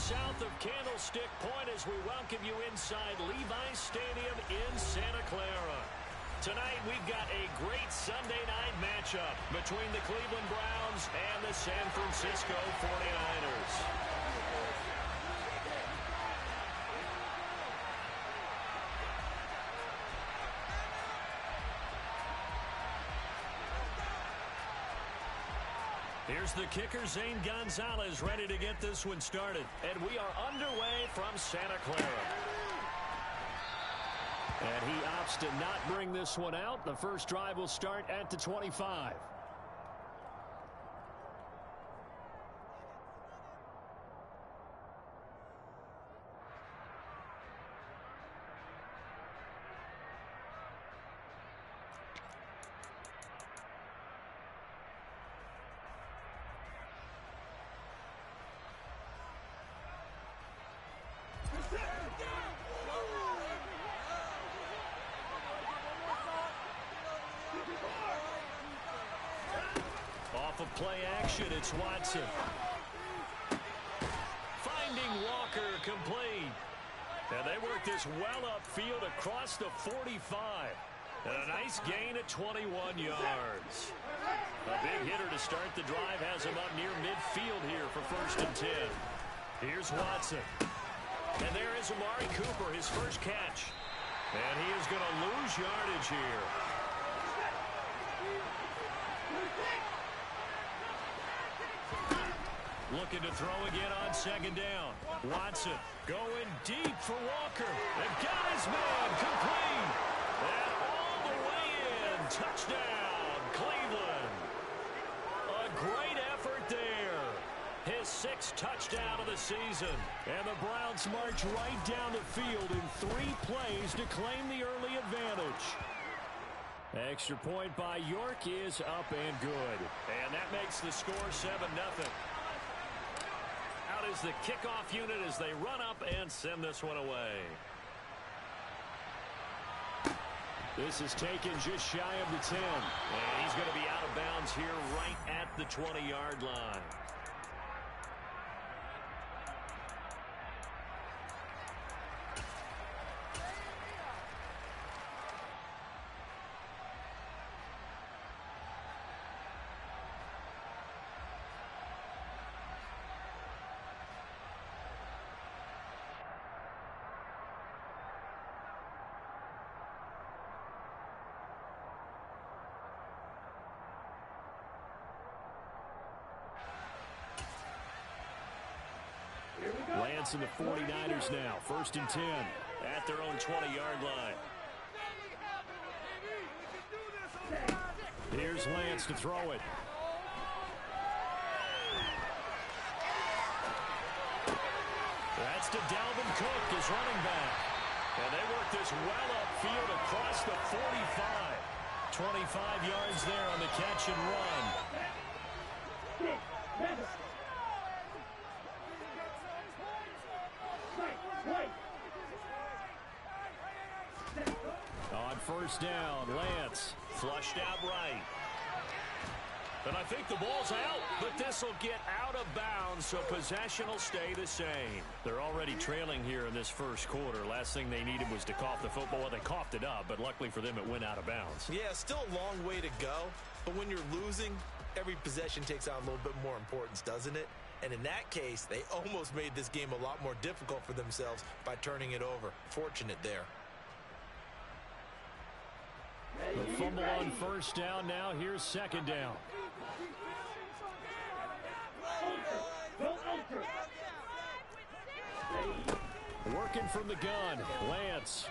south of Candlestick Point as we welcome you inside Levi's Stadium in Santa Clara. Tonight we've got a great Sunday night matchup between the Cleveland Browns and the San Francisco 49ers. Here's the kicker, Zane Gonzalez, ready to get this one started. And we are underway from Santa Clara. And he opts to not bring this one out. The first drive will start at the 25. Off of play action, it's Watson. Finding Walker complete. And they work this well upfield across the 45. And a nice gain at 21 yards. A big hitter to start the drive has him up near midfield here for 1st and 10. Here's Watson. And there is Amari Cooper, his first catch. And he is going to lose yardage here. Looking to throw again on 2nd down. Watson going deep for Walker. And got his man complete. And all the way in. Touchdown, Cleveland. A great effort there. His 6th touchdown of the season. And the Browns march right down the field in 3 plays to claim the early advantage. Extra point by York is up and good. And that makes the score 7-0. Out is the kickoff unit as they run up and send this one away. This is taken just shy of the 10. And he's going to be out of bounds here right at the 20-yard line. Lance and the 49ers now. 1st and 10 at their own 20-yard line. Here's Lance to throw it. That's to Dalvin Cook, his running back. And they work this well upfield across the 45. 25 yards there on the catch and run. On 1st down, Lance flushed out right. And I think the ball's out, but this will get out of bounds, so possession will stay the same. They're already trailing here in this 1st quarter. Last thing they needed was to cough the football. Well, they coughed it up, but luckily for them, it went out of bounds. Yeah, still a long way to go, but when you're losing, every possession takes on a little bit more importance, doesn't it? And in that case, they almost made this game a lot more difficult for themselves by turning it over. Fortunate there. The fumble on 1st down now. Here's 2nd down. Working from the gun, Lance.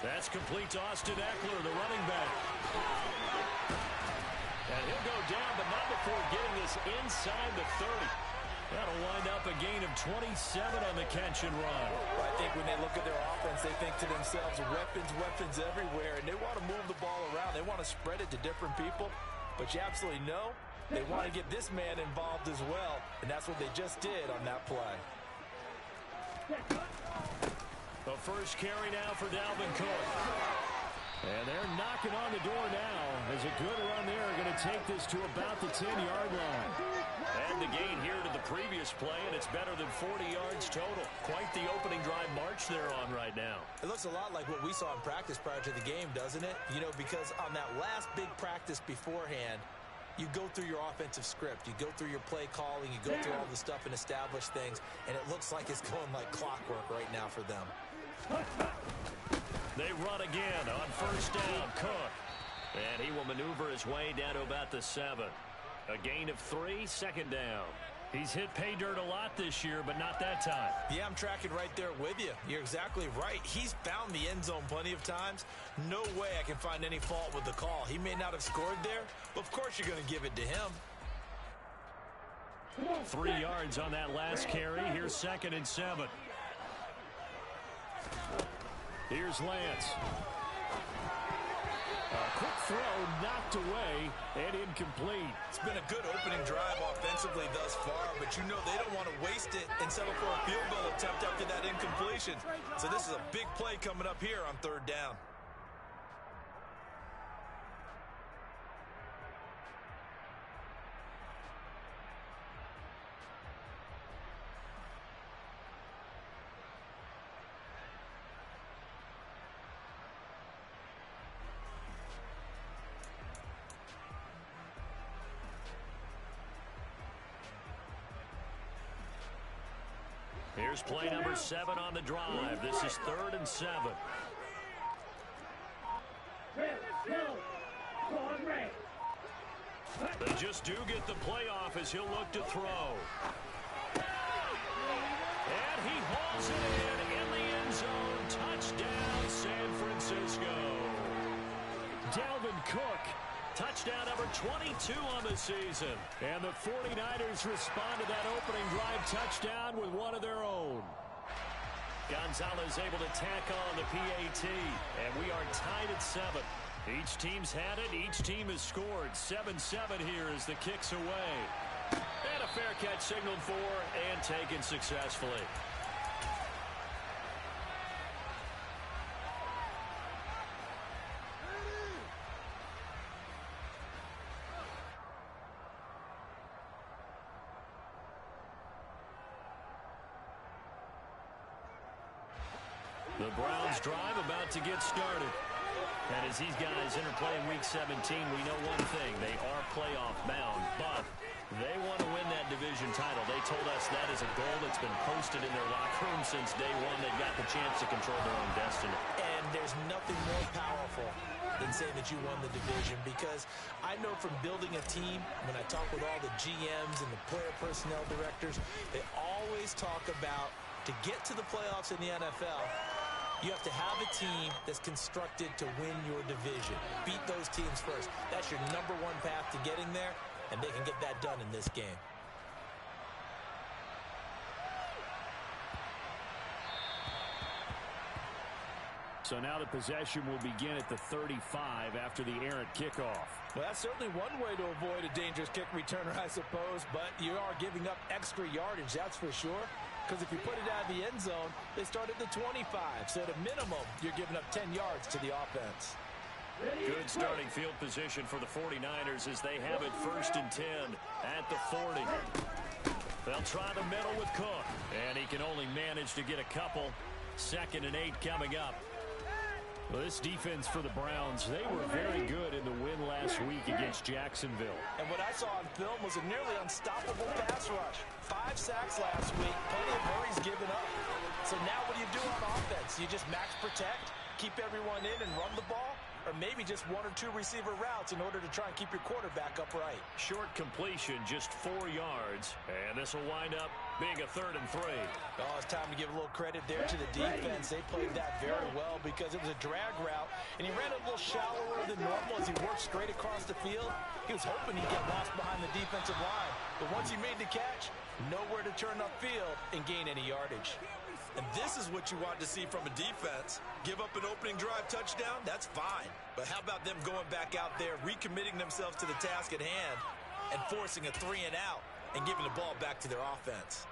That's complete to Austin Eckler, the running back. And he'll go down, but not before getting this inside the 30. That'll wind up a gain of 27 on the catch and run. I think when they look at their offense, they think to themselves, weapons everywhere, and they want to move the ball around. They want to spread it to different people, but you absolutely know they want to get this man involved as well, and that's what they just did on that play. The first carry now for Dalvin Cook. And they're knocking on the door now as a good run there. Going to take this to about the 10-yard line. And the gain here to the previous play, and it's better than 40 yards total. Quite the opening drive march they're on right now. It looks a lot like what we saw in practice prior to the game, doesn't it? You know, because on that last big practice beforehand, you go through your offensive script. You go through your play calling. You go through all the stuff and establish things, and it looks like it's going like clockwork right now for them. They run again on first down. Cook. And he will maneuver his way down to about the 7. A gain of 3, second down. He's hit pay dirt a lot this year, but not that time. Yeah, I'm tracking right there with you. You're exactly right. He's found the end zone plenty of times. No way I can find any fault with the call. He may not have scored there, but of course you're going to give it to him. 3 yards on that last carry. Here's 2nd and 7. Here's Lance. A quick throw knocked away and incomplete. It's been a good opening drive offensively thus far, but you know they don't want to waste it and settle for a field goal attempt after that incompletion. So this is a big play coming up here on 3rd down. Here's play number 7 on the drive. This is 3rd and 7. They just do get the playoff as he'll look to throw. And he hauls it in the end zone. Touchdown, San Francisco. Dalvin Cook. Touchdown number 22 on the season. And the 49ers respond to that opening drive touchdown with one of their own. Gonzalez able to tack on the PAT. And we are tied at 7. Each team's had it. Each team has scored. 7-7 here as the kick's away. And a fair catch signaled for and taken successfully. The Browns drive about to get started. And as these guys interplay in Week 17, we know one thing. They are playoff bound, but they want to win that division title. They told us that is a goal that's been posted in their locker room since day one. They've got the chance to control their own destiny. And there's nothing more powerful than saying that you won the division, because I know from building a team, when I talk with all the GMs and the player personnel directors, they always talk about to get to the playoffs in the NFL, you have to have a team that's constructed to win your division. Beat those teams first. That's your #1 path to getting there, and they can get that done in this game. So now the possession will begin at the 35 after the errant kickoff. Well, that's certainly one way to avoid a dangerous kick returner, I suppose, but you are giving up extra yardage, that's for sure. Because if you put it out of the end zone, they start at the 25. So at a minimum, you're giving up 10 yards to the offense. Good starting field position for the 49ers as they have it 1st and 10 at the 40. They'll try the middle with Cook. And he can only manage to get a couple. 2nd and 8 coming up. Well, this defense for the Browns, they were very good in the win last week against Jacksonville. And what I saw on film was a nearly unstoppable pass rush. 5 sacks last week, plenty of hurries given up. So now what do you do on offense? You just max protect, keep everyone in and run the ball? Or maybe just 1 or 2 receiver routes in order to try and keep your quarterback upright? Short completion, just 4 yards. And this will wind up being a 3rd and 3. Oh, it's time to give a little credit there to the defense. They played that very well because it was a drag route, and he ran a little shallower than normal as he worked straight across the field. He was hoping he'd get lost behind the defensive line, but once he made the catch, nowhere to turn upfield and gain any yardage. And this is what you want to see from a defense. Give up an opening drive touchdown, that's fine. But how about them going back out there, recommitting themselves to the task at hand, and forcing a 3 and out and giving the ball back to their offense?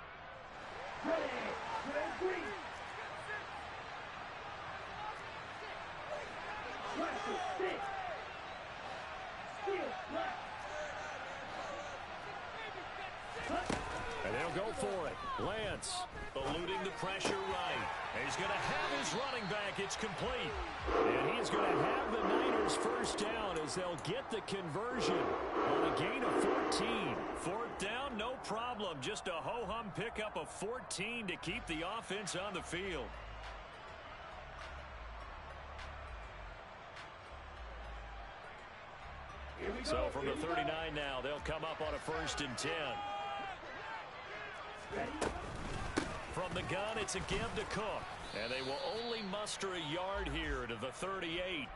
go for it. Lance eluding the pressure right. He's going to have his running back. It's complete. And he's going to have the Niners first down as they'll get the conversion on a gain of 14. Fourth down, no problem. Just a ho-hum pickup of 14 to keep the offense on the field. So from the 39 now, they'll come up on a 1st and 10. From the gun, it's a give to Cook. And they will only muster a yard here to the 38.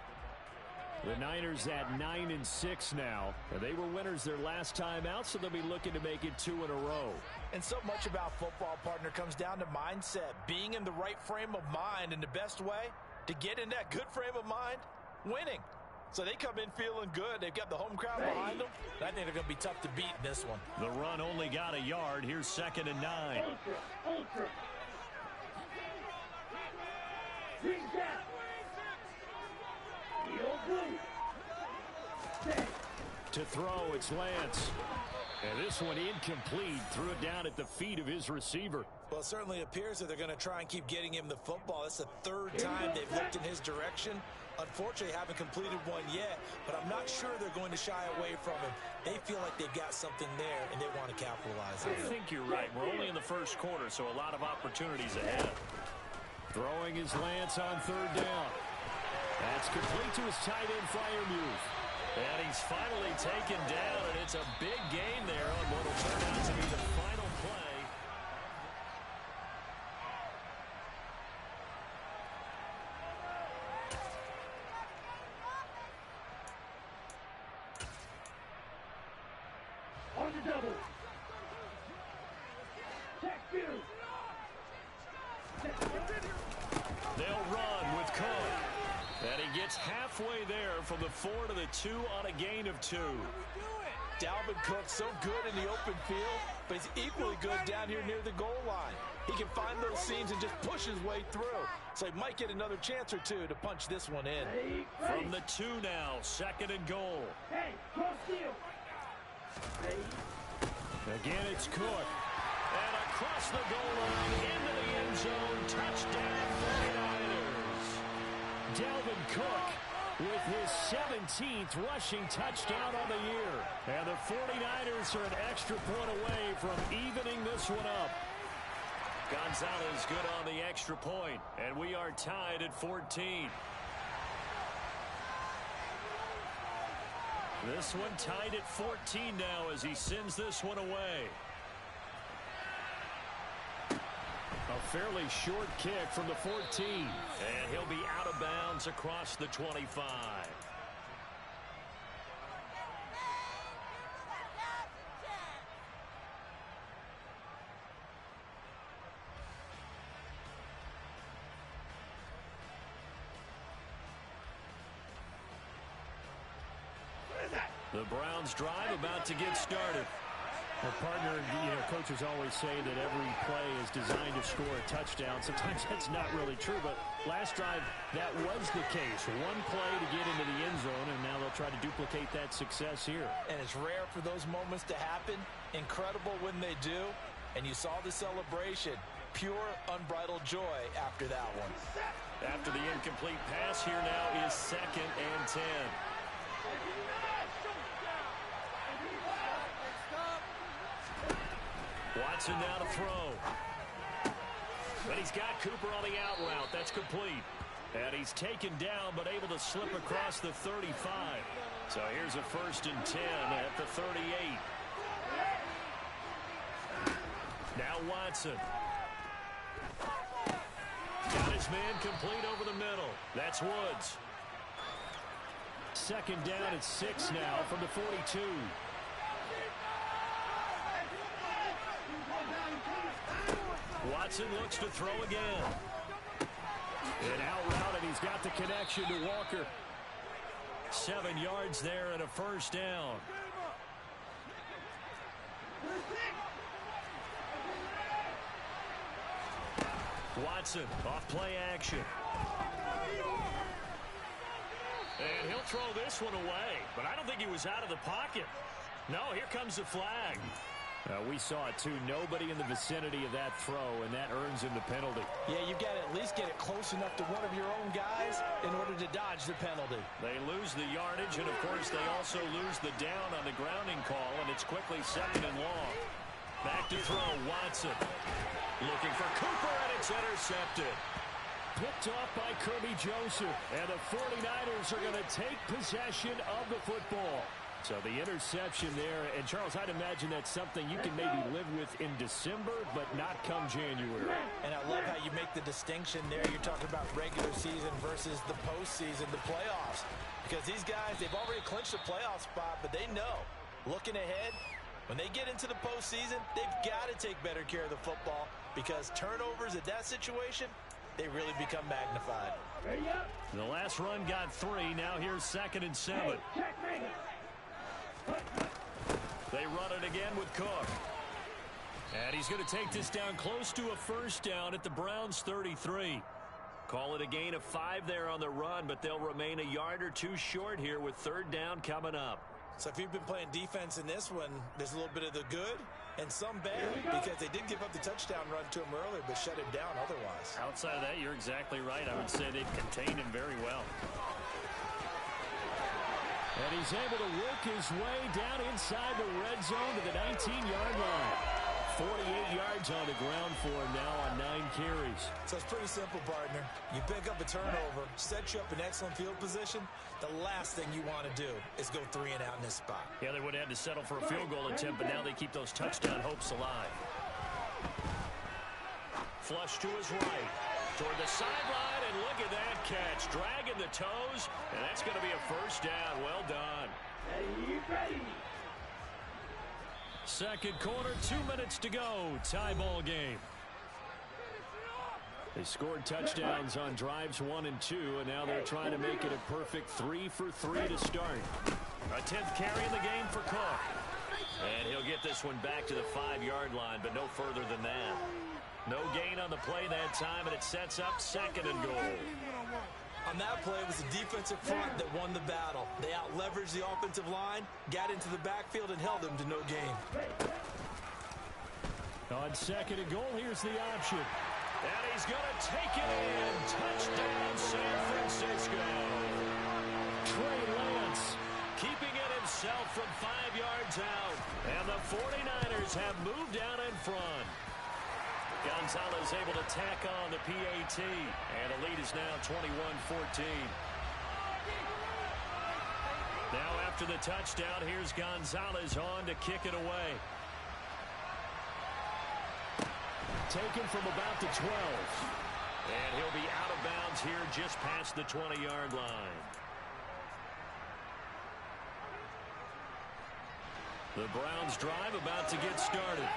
The Niners at 9-6 now. They were winners their last time out, so they'll be looking to make it 2 in a row. And so much about football, partner, comes down to mindset. Being in the right frame of mind, and the best way to get in that good frame of mind, winning. So they come in feeling good. They've got the home crowd behind them. I think they're going to be tough to beat in this one. The run only got a yard. Here's 2nd and 9. Ultra. To throw, it's Lance. And this one incomplete. Threw it down at the feet of his receiver. Well, it certainly appears that they're going to try and keep getting him the football. That's the 3rd time they've looked in his direction. Unfortunately, haven't completed one yet, but I'm not sure they're going to shy away from him. They feel like they've got something there, and they want to capitalize on it. I think you're right. We're only in the 1st quarter, so a lot of opportunities ahead. Throwing his Lance on 3rd down. That's complete to his tight end Freiermuth. And he's finally taken down, and it's a big gain there on what will turn out to be the final play. On the double. They'll run with Cook. And he gets halfway there from the 4 to the 2 on a gain of 2. Dalvin Cook so good in the open field, but he's equally good down here near the goal line. He can find those seams and just push his way through. So he might get another chance or 2 to punch this one in. From the 2 now, 2nd and goal. Again, it's Cook. And across the goal line into the end zone. Touchdown, 49ers. Dalvin Cook with his 17th rushing touchdown on the year. And the 49ers are an extra point away from evening this one up. Gonzalez good on the extra point, and we are tied at 14. This one tied at 14 now as he sends this one away. A fairly short kick from the 14. And he'll be out of bounds across the 25. The Browns drive about to get started. Well, partner, coaches always say that every play is designed to score a touchdown. Sometimes that's not really true, but last drive, that was the case. One play to get into the end zone, and now they'll try to duplicate that success here. And it's rare for those moments to happen. Incredible when they do. And you saw the celebration. Pure, unbridled joy after that one. After the incomplete pass, here now is 2nd and 10. Watson now to throw. But he's got Cooper on the out route. That's complete. And he's taken down but able to slip across the 35. So here's a 1st and 10 at the 38. Now Watson. Got his man complete over the middle. That's Woods. 2nd down at 6 now from the 42. Watson looks to throw again. And out route, and he's got the connection to Walker. 7 yards there and a 1st down. Watson off play action. And he'll throw this one away, but I don't think he was out of the pocket. No, here comes the flag. We saw it, too. Nobody in the vicinity of that throw, and that earns him the penalty. Yeah, you've got to at least get it close enough to one of your own guys in order to dodge the penalty. They lose the yardage, and, of course, they also lose the down on the grounding call, and it's quickly 2nd and long. Back to throw, Watson. Looking for Cooper, and it's intercepted. Picked off by Kirby Joseph, and the 49ers are going to take possession of the football. So the interception there, and Charles, I'd imagine that's something you can maybe live with in December, but not come January. And I love how you make the distinction there. You're talking about regular season versus the postseason, the playoffs. Because these guys, they've already clinched a playoff spot, but they know, looking ahead, when they get into the postseason, they've got to take better care of the football because turnovers at that situation, they really become magnified. The last run got 3. Now here's 2nd and 7. They run it again with Cook. And he's going to take this down close to a first down at the Browns' 33. Call it a gain of 5 there on the run, but they'll remain a yard or 2 short here with 3rd down coming up. So if you've been playing defense in this one, there's a little bit of the good and some bad because they did give up the touchdown run to him earlier but shut him down otherwise. Outside of that, you're exactly right. I would say they've contained him very well. And he's able to work his way down inside the red zone to the 19-yard line. 48 yards on the ground for him now on 9 carries. So it's pretty simple, partner. You pick up a turnover, set you up in excellent field position. The last thing you want to do is go 3 and out in this spot. Yeah, they would have had to settle for a field goal attempt, but now they keep those touchdown hopes alive. Flush to his right. Toward the sideline, and look at that catch. Dragging the toes, and that's going to be a first down. Well done. Second quarter, 2 minutes to go. Tie ball game. They scored touchdowns on drives 1 and 2, and now they're trying to make it a perfect 3 for 3 to start. A 10th carry in the game for Cook. And he'll get this one back to the 5-yard line, but no further than that. No gain on the play that time, and it sets up 2nd and goal. On that play, it was the defensive front that won the battle. They out-leveraged the offensive line, got into the backfield, and held them to no gain. On 2nd and goal, here's the option. And he's going to take it in. Touchdown, San Francisco. Trey Lance keeping it himself from 5 yards out. And the 49ers have moved down in front. Gonzalez able to tack on the PAT. And the lead is now 21-14. Now after the touchdown, here's Gonzalez on to kick it away. Taken from about the 12. And he'll be out of bounds here just past the 20-yard line. The Browns drive about to get started.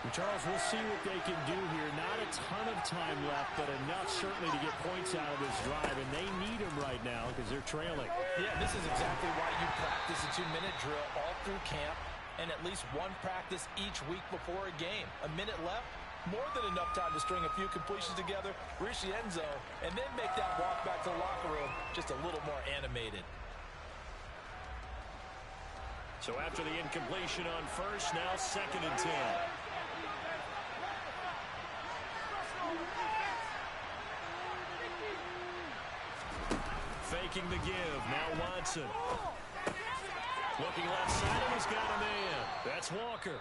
And Charles, we'll see what they can do here. Not a ton of time left, but enough certainly to get points out of this drive. And they need them right now because they're trailing. Yeah, this is exactly why you practice a 2-minute drill all through camp and at least one practice each week before a game. A minute left, more than enough time to string a few completions together, reach the end zone, and then make that walk back to the locker room just a little more animated. So after the incompletion on first, now 2nd and 10. Faking the give. Now Watson. Looking left side, and he's got a man. That's Walker.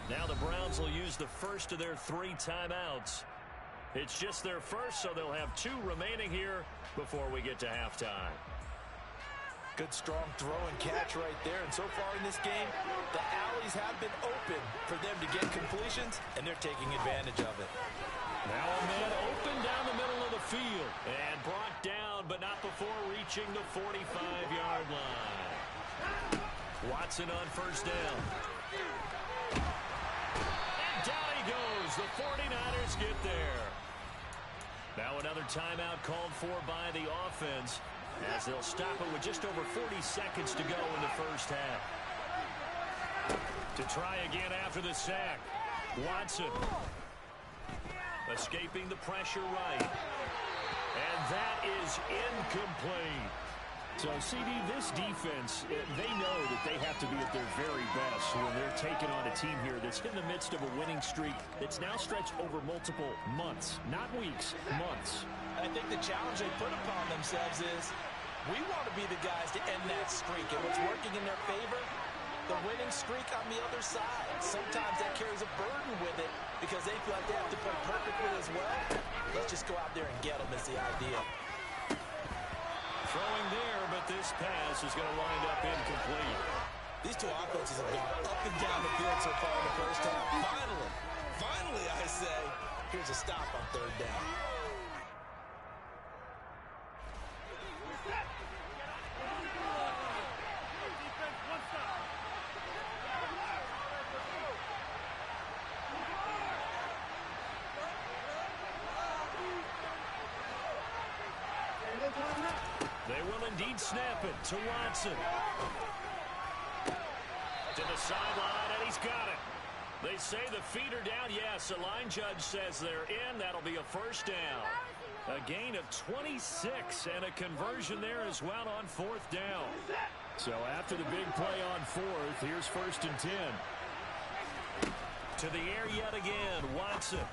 Now the Browns will use the first of their 3 timeouts. It's just their first, so they'll have 2 remaining here before we get to halftime. Good strong throw and catch right there. And so far in this game, the alleys have been open for them to get completions, and they're taking advantage of it. Now a man open down the middle of the field. And brought down, but not before reaching the 45-yard line. Watson on first down. And down he goes. The 49ers get there. Now another timeout called for by the offense, as they'll stop it with just over 40 seconds to go in the first half. To try again after the sack. Watson. Escaping the pressure right. And that is incomplete. So, CD, this defense, they know that they have to be at their very best when they're taking on a team here that's in the midst of a winning streak that's now stretched over multiple months, not weeks, months. I think the challenge they put upon themselves is we want to be the guys to end that streak. And what's working in their favor? The winning streak on the other side. Sometimes that carries a burden with it because they feel like they have to play perfectly as well. Let's just go out there and get them is the idea. Throwing there, but this pass is going to wind up incomplete. These two offenses have gone up and down the field so far in the first half. Finally, I say, here's a stop on third down. They will indeed snap it to Watson. To the sideline, and he's got it. They say the feet are down. Yes, the line judge says they're in. That'll be a first down. A gain of 26 and a conversion there as well on fourth down. So after the big play on fourth, here's 1st and 10. To the air yet again, Watson.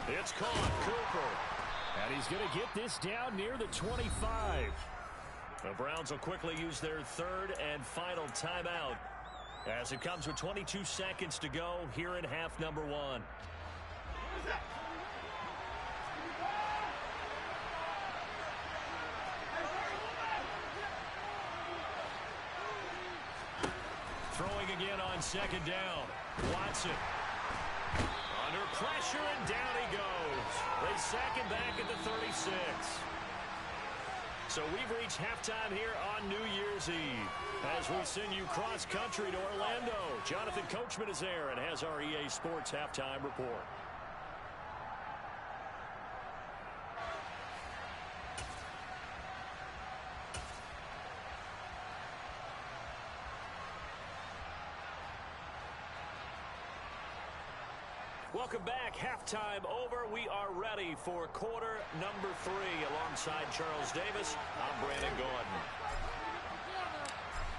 It's caught, Cooper. And he's going to get this down near the 25. The Browns will quickly use their third and final timeout as it comes with 22 seconds to go here in half number one. Throwing again on second down. Watson. Under pressure, and down he goes. They sack him back at the 36. So we've reached halftime here on New Year's Eve as we send you cross-country to Orlando. Jonathan Coachman is there and has our EA Sports halftime report. Welcome back. Halftime over. We are ready for quarter number 3. Alongside Charles Davis, I'm Brandon Gordon.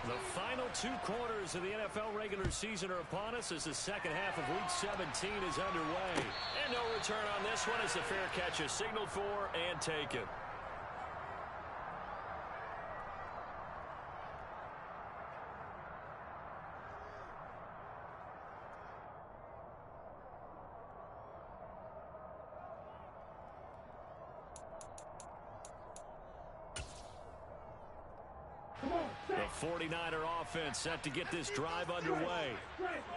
The final 2 quarters of the NFL regular season are upon us as the second half of Week 17 is underway. And no return on this one as the fair catch is signaled for and taken. The 49er offense set to get this drive underway.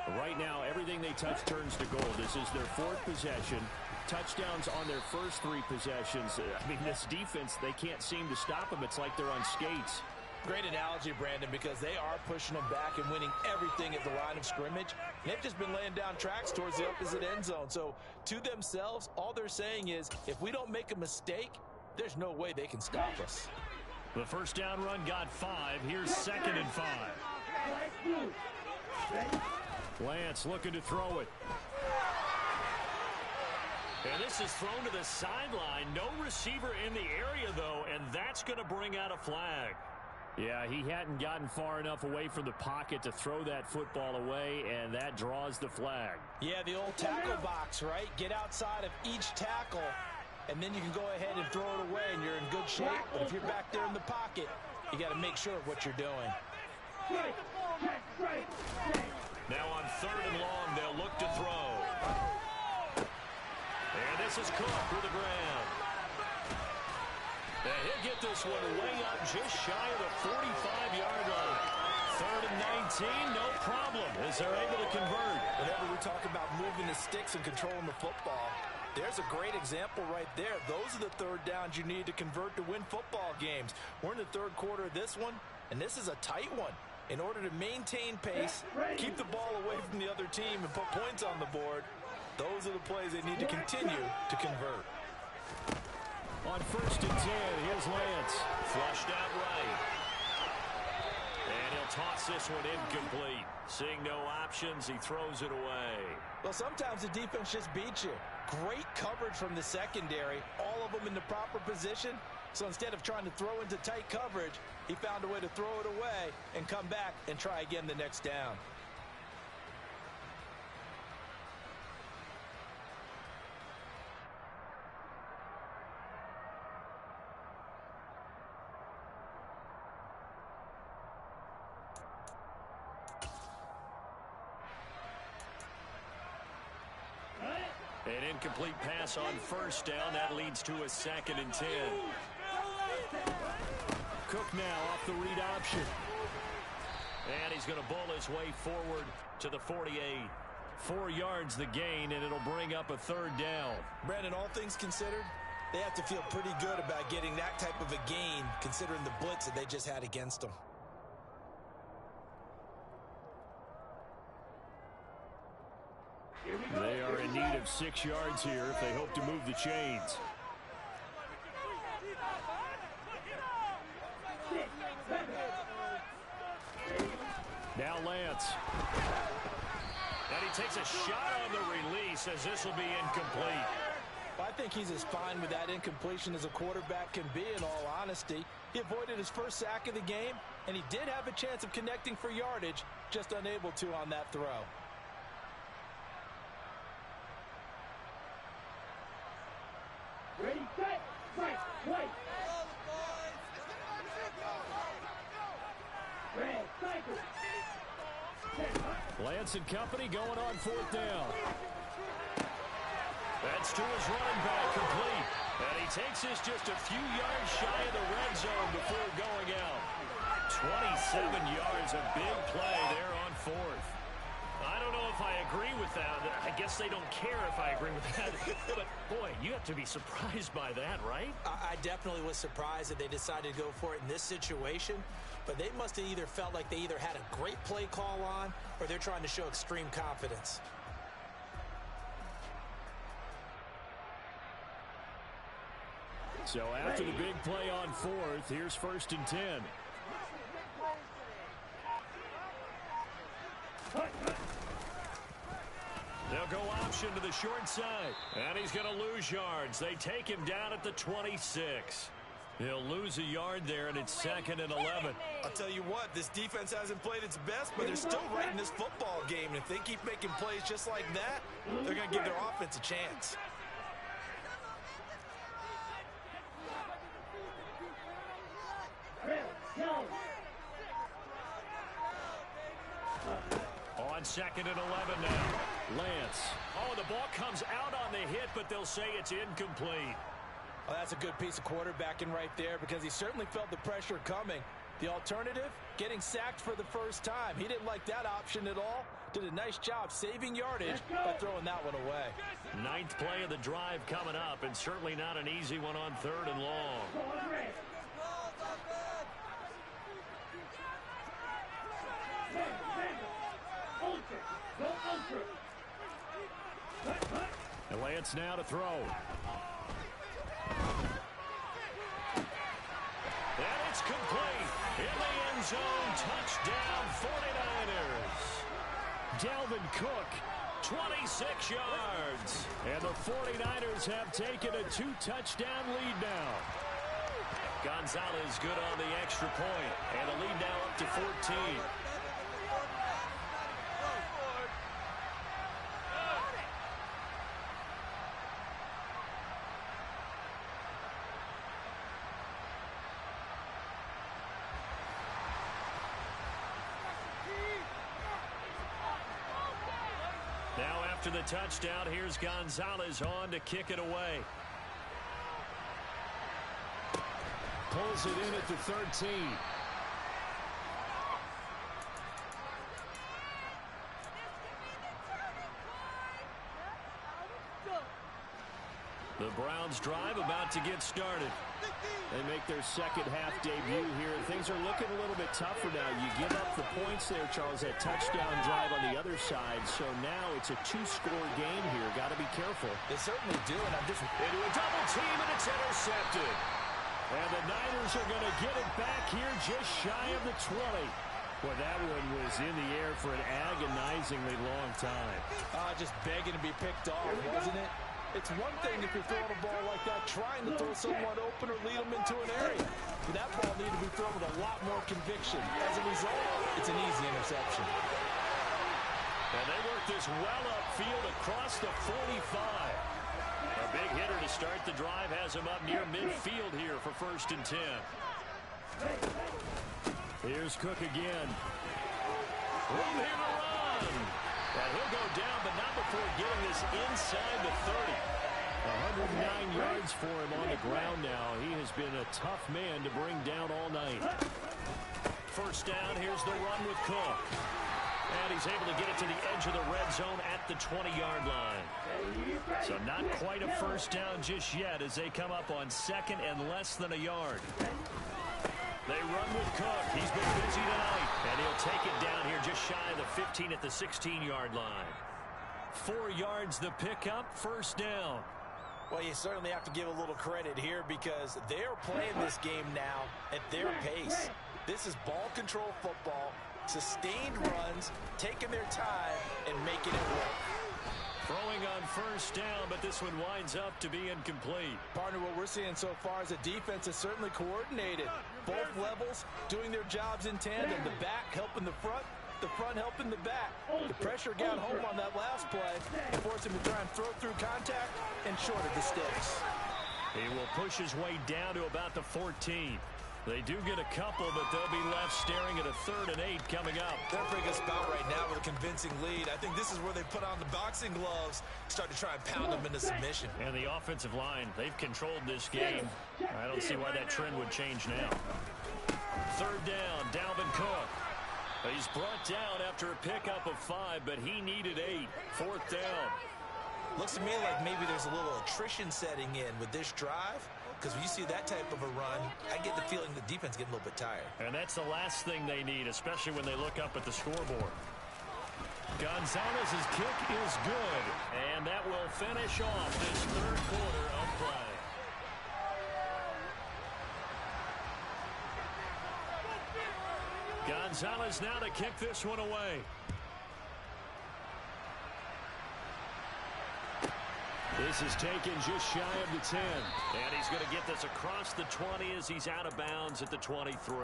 Right now, everything they touch turns to gold. This is their 4th possession. Touchdowns on their first 3 possessions. I mean, this defense, they can't seem to stop them. It's like they're on skates. Great analogy, Brandon, because they are pushing them back and winning everything at the line of scrimmage. They've just been laying down tracks towards the opposite end zone. So to themselves, all they're saying is, if we don't make a mistake, there's no way they can stop us. The first down run got 5. Here's 2nd and 5. Lance looking to throw it. And this is thrown to the sideline. No receiver in the area, though, and that's going to bring out a flag. Yeah, he hadn't gotten far enough away from the pocket to throw that football away, and that draws the flag. Yeah, the old tackle box, right? Get outside of each tackle, and then you can go ahead and throw it away, and you're in good shape. But if you're back there in the pocket, you got to make sure of what you're doing. Now on 3rd and long, they'll look to throw. And this is Cook with the ground. And he'll get this one way up just shy of the 45-yard line. 3rd and 19, no problem, as they're able to convert. Whenever we talk about moving the sticks and controlling the football, there's a great example right there. Those are the 3rd downs you need to convert to win football games. We're in the 3rd quarter of this one, and this is a tight one. In order to maintain pace, keep the ball away from the other team, and put points on the board, those are the plays they need to continue to convert. On 1st and 10, here's Lance. Flushed out right. And he'll toss this one incomplete. Seeing no options, he throws it away. Well, sometimes the defense just beats you. Great coverage from the secondary. All of them in the proper position. So instead of trying to throw into tight coverage, he found a way to throw it away and come back and try again the next down. An incomplete pass on first down. That leads to a 2nd and 10. Cook now off the read option. And he's going to bull his way forward to the 48. 4 yards the gain, and it'll bring up a 3rd down. Brandon, all things considered, they have to feel pretty good about getting that type of a gain, considering the blitz that they just had against them. They are in need of 6 yards here if they hope to move the chains. Now Lance. And he takes a shot on the release as this will be incomplete. I think he's as fine with that incompletion as a quarterback can be, in all honesty. He avoided his first sack of the game, and he did have a chance of connecting for yardage, just unable to on that throw. Ready, set, right, wait. Red, cycle. Lance and company going on 4th down. That's to his running back, complete. And he takes this just a few yards shy of the red zone before going out. 27 yards, a big play there on 4th. I don't know if I agree with that. I guess they don't care if I agree with that. But, boy, you have to be surprised by that, right? I definitely was surprised that they decided to go for it in this situation. But they must have either felt like they either had a great play call on or they're trying to show extreme confidence. So after the big play on 4th, here's 1st and 10. They'll go option to the short side. And he's going to lose yards. They take him down at the 26. He'll lose a yard there, and it's 2nd and 11. I'll tell you what, this defense hasn't played its best, but they're still right in this football game. And if they keep making plays just like that, they're going to give their offense a chance. On 2nd and 11 now. Lance. Oh, the ball comes out on the hit, but they'll say it's incomplete. Well, that's a good piece of quarterbacking right there because he certainly felt the pressure coming. The alternative, getting sacked for the first time. He didn't like that option at all. Did a nice job saving yardage by throwing that one away. 9th play of the drive coming up, and certainly not an easy one on 3rd and long. And Lance now to throw. And it's complete. In the end zone, touchdown 49ers. Dalvin Cook. 26 yards. And the 49ers have taken a 2-touchdown lead now. Gonzalez good on the extra point. And the lead now up to 14. Now after the touchdown, here's Gonzalez on to kick it away. Pulls it in at the 13. The Browns drive about to get started. They make their second half debut here. Things are looking a little bit tougher now. You give up the points there, Charles, that touchdown drive on the other side. So now it's a 2-score game here. Got to be careful. They certainly do, and I'm just into a double team, and it's intercepted. And the Niners are going to get it back here just shy of the 20. Well, that one was in the air for an agonizingly long time. just begging to be picked off, wasn't it? It's one thing if you're throwing a ball like that, trying to throw someone open or lead them into an area. But that ball needed to be thrown with a lot more conviction. As a result, it's an easy interception. And they work this well upfield across the 45. A big hitter to start the drive has him up near midfield here for 1st and 10. Here's Cook again. Room here to run. And he'll go down, but not before getting this inside the 30. 109 yards for him on the ground now. He has been a tough man to bring down all night. 1st down, here's the run with Cook. And he's able to get it to the edge of the red zone at the 20-yard line. So not quite a 1st down just yet as they come up on 2nd and less than a yard. They run with Cook. He's been busy tonight. And he'll take it down here just shy of the 15 at the 16-yard line. 4 yards the pickup, 1st down. Well, you certainly have to give a little credit here because they're playing this game now at their pace. This is ball control football, sustained runs, taking their time, and making it work. Throwing on 1st down, but this one winds up to be incomplete. Partner, what we're seeing so far is the defense is certainly coordinated. Both levels doing their jobs in tandem. The back helping the front helping the back. The pressure got home on that last play and forced him to try and throw through contact and shorted the sticks. He will push his way down to about the 14. They do get a couple, but they'll be left staring at a 3rd and 8 coming up. They're a pretty good spot right now with a convincing lead. I think this is where they put on the boxing gloves, start to try and pound them into submission. And the offensive line, they've controlled this game. I don't see why that trend would change now. 3rd down, Dalvin Cook. He's brought down after a pickup of 5, but he needed 8. 4th down. Looks to me like maybe there's a little attrition setting in with this drive. Because when you see that type of a run, I get the feeling the defense getting a little bit tired. And that's the last thing they need, especially when they look up at the scoreboard. Gonzalez's kick is good. And that will finish off this 3rd quarter of play. Gonzalez now to kick this one away. This is taken just shy of the 10. And he's going to get this across the 20 as he's out of bounds at the 23.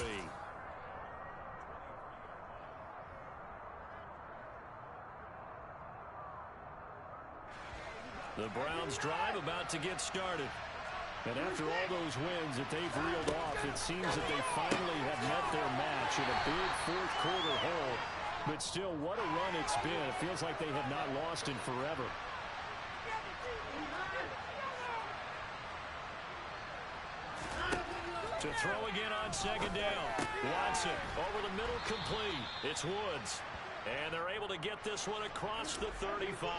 The Browns drive about to get started. And after all those wins that they've reeled off, it seems that they finally have met their match in a big 4th quarter hole. But still, what a run it's been. It feels like they have not lost in forever. To throw again on 2nd down. Watson over the middle, complete. It's Woods. And they're able to get this one across the 35.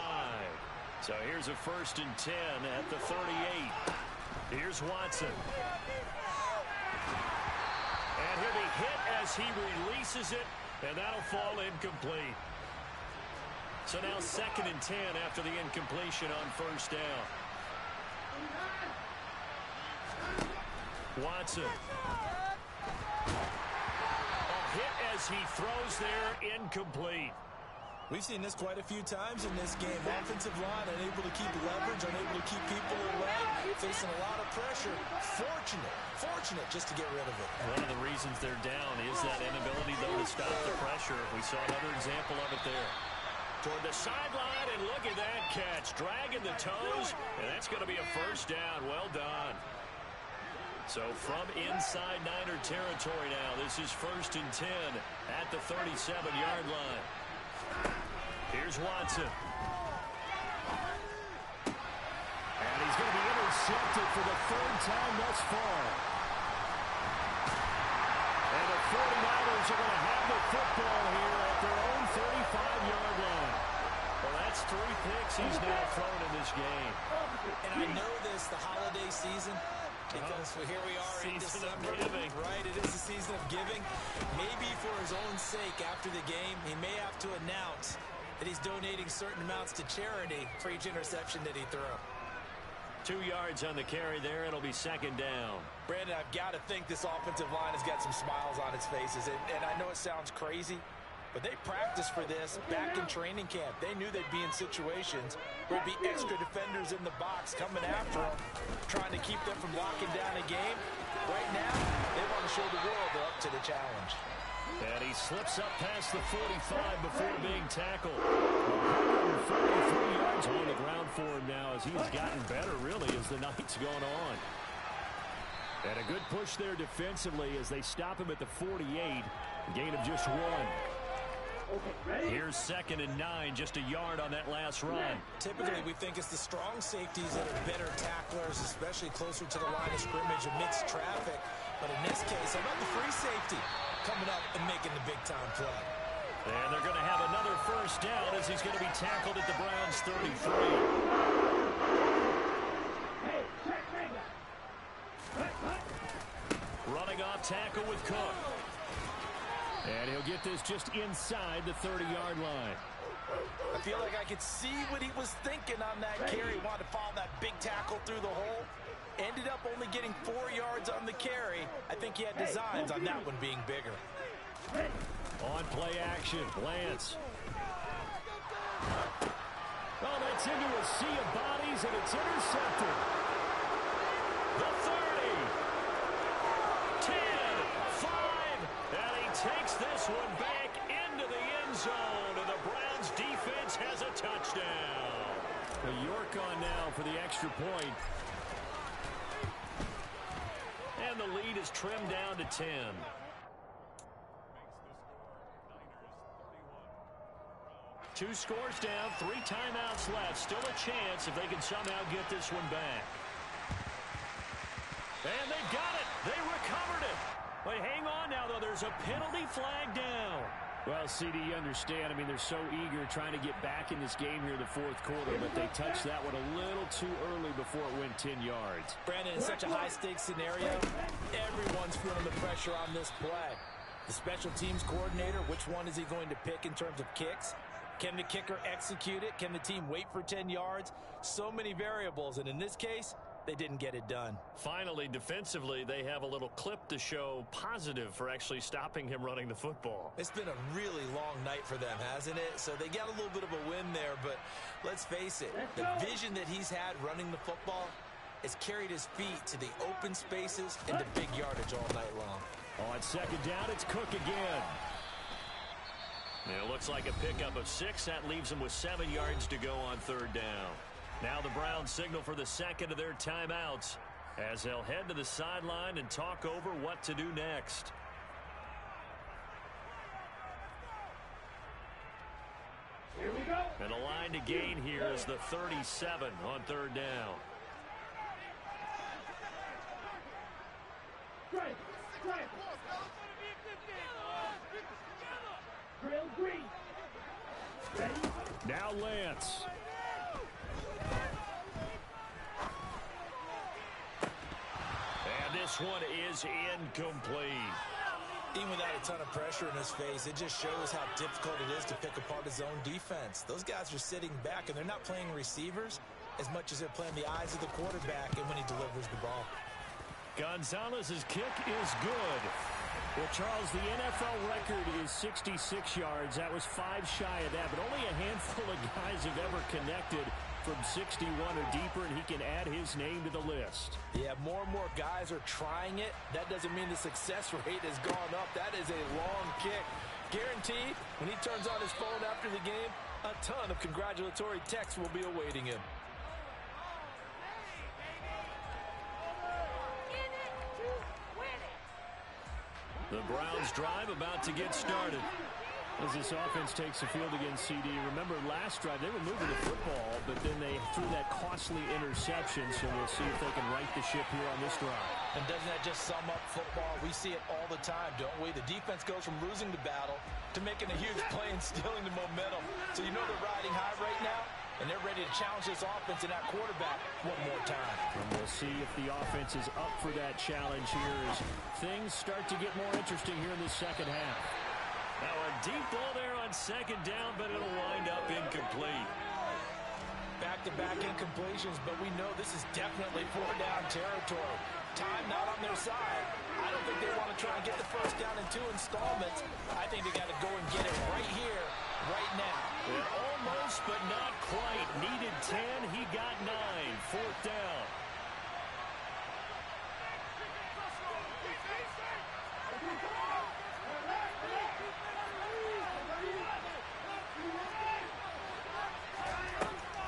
So here's a 1st and 10 at the 38. Here's Watson. And he'll be hit as he releases it, and that'll fall incomplete. So now 2nd and 10 after the incompletion on 1st down. Watson. A hit as he throws there, incomplete. We've seen this quite a few times in this game. Offensive line unable to keep leverage, unable to keep people away, facing a lot of pressure. Fortunate just to get rid of it. One of the reasons they're down is that inability, though, to stop the pressure. We saw another example of it there. Toward the sideline, and look at that catch. Dragging the toes, and that's going to be a 1st down. Well done. So from inside Niner territory now, this is 1st and 10 at the 37-yard line. Here's Watson. And he's going to be intercepted for the 3rd time thus far. And the 49ers are going to have the football here at their own 35-yard line. Well, that's 3 picks he's now thrown in this game. And I know this, the holiday season, because here we are in December, right? It is the season of giving. Maybe for his own sake after the game, he may have to announce that he's donating certain amounts to charity for each interception that he threw. 2 yards on the carry there. It'll be 2nd down. Brandon, I've got to think this offensive line has got some smiles on its faces. And I know it sounds crazy, But they practiced for this back in training camp. They knew they'd be in situations where there'd be extra defenders in the box coming after them, trying to keep them from locking down a game. Right now, they want to show the world they're up to the challenge. And he slips up past the 45 before being tackled. 143 yards on the ground for him now as he's gotten better, really, as the night's gone on. And a good push there defensively as they stop him at the 48. Gain of just 1. Here's 2nd and 9, just a yard on that last run. Typically, we think it's the strong safeties that are better tacklers, especially closer to the line of scrimmage amidst traffic. But in this case, how about the free safety coming up and making the big-time play? And they're going to have another first down as he's going to be tackled at the Browns' 33. Running off tackle with Cook. And he'll get this just inside the 30-yard line. I feel like I could see what he was thinking on that carry. Wanted to follow that big tackle through the hole. Ended up only getting 4 yards on the carry. I think he had designs on that one being bigger. On play action, Lance. Oh, that's into a sea of bodies, and it's intercepted. The 30. 10, 5, and he takes this one back into the end zone, and the Browns defense has a touchdown. York on now for the extra point. And the lead is trimmed down to 10. Two scores down, 3 timeouts left. Still a chance if they can somehow get this one back. And they got it. They recovered it. But hang on now, though. There's a penalty flag down. Well, CD, you understand. I mean, they're so eager trying to get back in this game here in the fourth quarter, but they touched that one a little too early before it went 10 yards. Brandon, in such a high-stakes scenario, everyone's feeling the pressure on this play. The special teams coordinator, which one is he going to pick in terms of kicks? Can the kicker execute it? Can the team wait for 10 yards? So many variables, and in this case, they didn't get it done. Finally, defensively, they have a little clip to show positive for actually stopping him running the football. It's been a really long night for them, hasn't it? So they got a little bit of a win there, but let's face it, the vision that he's had running the football has carried his feet to the open spaces and the big yardage all night long. On 2nd down, it's Cook again. And it looks like a pickup of 6. That leaves them with 7 yards to go on 3rd down. Now the Browns signal for the second of their timeouts as they'll head to the sideline and talk over what to do next. Here we go. And a line to gain here is the 37 on 3rd down. Strike. Strike. Drill green. Ready? Now Lance. And this one is incomplete. Even without a ton of pressure in his face, it just shows how difficult it is to pick apart his own defense. Those guys are sitting back, and they're not playing receivers as much as they're playing the eyes of the quarterback and when he delivers the ball. Gonzalez's kick is good. Well, Charles, the NFL record is 66 yards. That was 5 shy of that, but only a handful of guys have ever connected from 61 or deeper, and he can add his name to the list. Yeah, more and more guys are trying it. That doesn't mean the success rate has gone up. That is a long kick. Guaranteed, when he turns on his phone after the game, a ton of congratulatory texts will be awaiting him. The Browns drive about to get started. As this offense takes the field against CD, remember last drive they were moving the football, but then they threw that costly interception, so we'll see if they can right the ship here on this drive. And doesn't that just sum up football? We see it all the time, don't we? The defense goes from losing the battle to making a huge play and stealing the momentum. So you know they're riding high right now, and they're ready to challenge this offense and that quarterback one more time. And we'll see if the offense is up for that challenge here as things start to get more interesting here in the second half. Now a deep ball there on 2nd down, but it'll wind up incomplete. Back-to-back incompletions, but we know this is definitely 4-down territory. Time not on their side. I don't think they want to try and get the first down in 2 installments. I think they got to go and get it right here, right now. And almost, but not quite. Needed 10. He got 9. 4th down.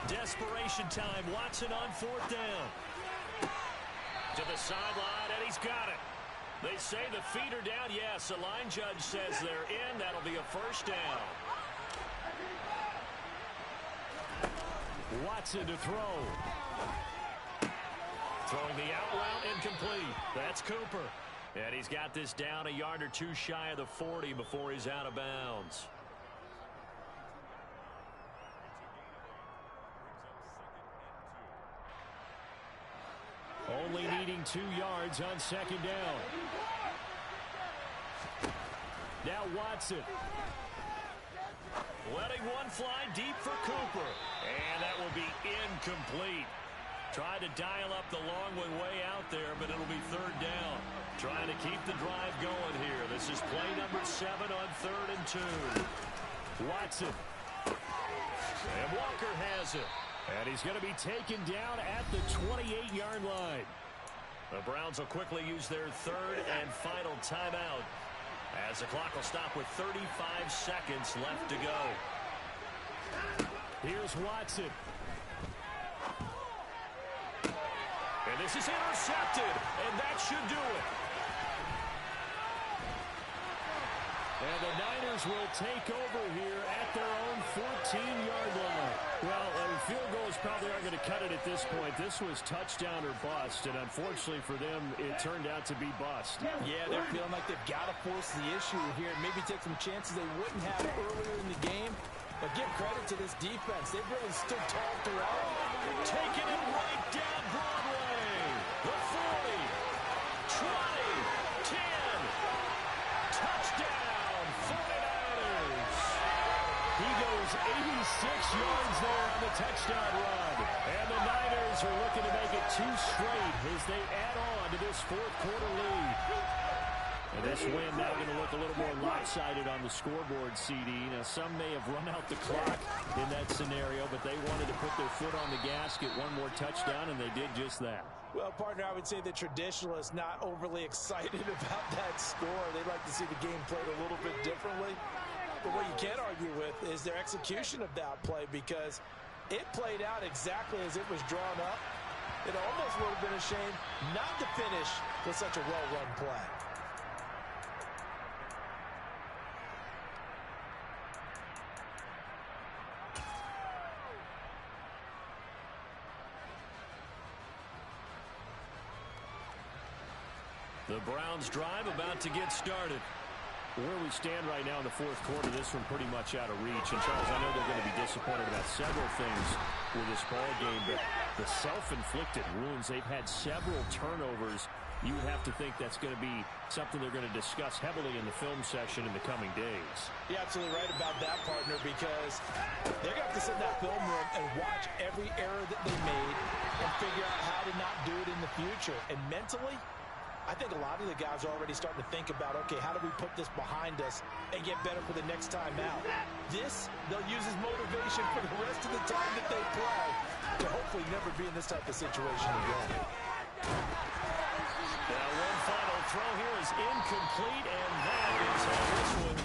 Desperation time. Watson on 4th down. To the sideline, and he's got it. They say the feet are down. Yes, the line judge says they're in. That'll be a first down. Watson to throw. Throwing the out route, incomplete. That's Cooper. And he's got this down a yard or 2 shy of the 40 before he's out of bounds. Only needing 2 yards on 2nd down. Now Watson. Letting one fly deep for Cooper. And that will be incomplete. Tried to dial up the long way out there, but it'll be 3rd down. Trying to keep the drive going here. This is play number 7 on 3rd and 2. Watson. And Walker has it. And he's going to be taken down at the 28-yard line. The Browns will quickly use their 3rd and final timeout, as the clock will stop with 35 seconds left to go. Here's Watson. And this is intercepted, and that should do it. And the Niners will take over here at their own 14-yard line. Well, field goals probably aren't going to cut it at this point. This was touchdown or bust, and unfortunately for them, it turned out to be bust. Yeah, they're feeling like they've got to force the issue here. Maybe take some chances they wouldn't have earlier in the game. But give credit to this defense. They've really stood tall throughout. Taking it right down Broadway. The 40. 20. 10. Touchdown, 49ers. He goes 86 yards there on the touchdown run. And the Niners are looking to make it 2 straight as they add on to this 4th quarter lead. And this win now going to look a little more lopsided on the scoreboard, CD. Now, some may have run out the clock in that scenario, but they wanted to put their foot on the gas, get one more touchdown, and they did just that. Well, partner, I would say the traditionalists not overly excited about that score. They'd like to see the game played a little bit differently. But what you can't argue with is their execution of that play, because it played out exactly as it was drawn up. It almost would have been a shame not to finish with such a well-run play. The Browns drive about to get started. Where we stand right now in the 4th quarter, this one pretty much out of reach. And, Charles, I know they're going to be disappointed about several things with this ball game, but the self-inflicted wounds, they've had several turnovers. You have to think that's going to be something they're going to discuss heavily in the film session in the coming days. You're absolutely right about that, partner, because they're going to have to sit in that film room and watch every error that they made and figure out how to not do it in the future. And mentally, I think a lot of the guys are already starting to think about, okay, how do we put this behind us and get better for the next time out? This, they'll use as motivation for the rest of the time that they play to hopefully never be in this type of situation again. Now, one final throw here is incomplete, and that is how this one